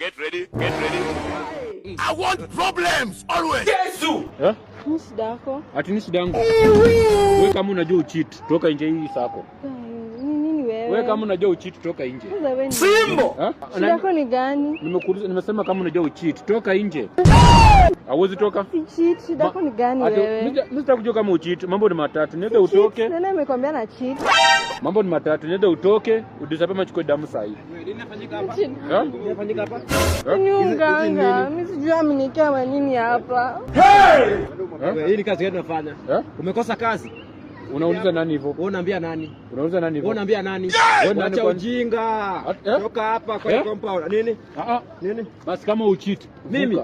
Get ready. I want problems always. Yesu. Ni shida yako. Ati ni shida yangu. Wewe kama unajua ucheat, toka nje hii sako. Nini wewe? Wewe kama unajua ucheat, toka nje. Simbo. Shida yako ni gani? Nimekuuliza, nimesema kama unajua ucheat, toka nje. Hauwezi toka? Si cheat, shida yako ni gani wewe? Mimi sitakujua kama ucheat, mambo ni matatu. Niende utoke. Nani amekwambia na cheat? Mambo ni matatu. Niende utoke, udisapema chukue damu saa hii. Nini inafanyika hapa? Nini inafanyika hapa? Ni unganga. Mimi sijui amenikaa nini hapa. Hii ni kazi gani unafanya? Umekosa kazi? Unauliza nani hivyo? Wewe unaambia nani? Unauliza nani hivyo? Wewe unaambia nani? Acha ujinga. Toka hapa kwa compound. Nini? Nini? Basi kama ucheat. Mimi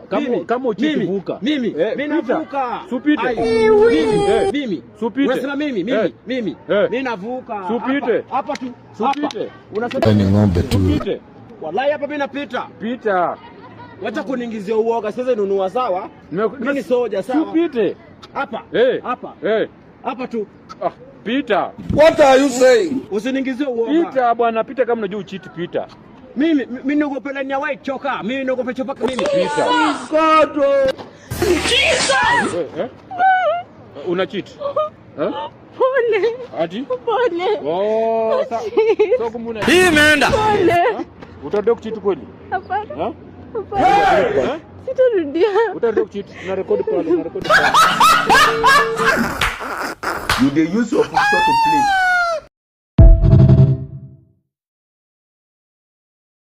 kama ucheat vuka. Mimi navuka. Supite. Mimi. Supite. Unasema mimi. Mimi navuka. Supite. Hapa tu. Supite. Unasema ni ng'ombe tu. Supite. Wallahi hapa mimi napita. Pita. Wacha kuniingizia uoga. Sasa nunua sawa? Mimi soja sawa. Supite. Hapa. Hapa. Hapa tu. Pita. What are you saying? Usiniingizie uoga. Pita bwana, pita kama unajua ucheat, pita. Mimi naogopa ndani ya white choka. Mimi naogopa choka mimi. Pita. God. Jesus. Una cheat? Pole. Ati? Pole. So kumuna. Hii imeenda. Pole. Utadoka cheat kweli? Hapana. Hapana. Sitarudia. Utadoka cheat na record pale, You dey use your phone to play.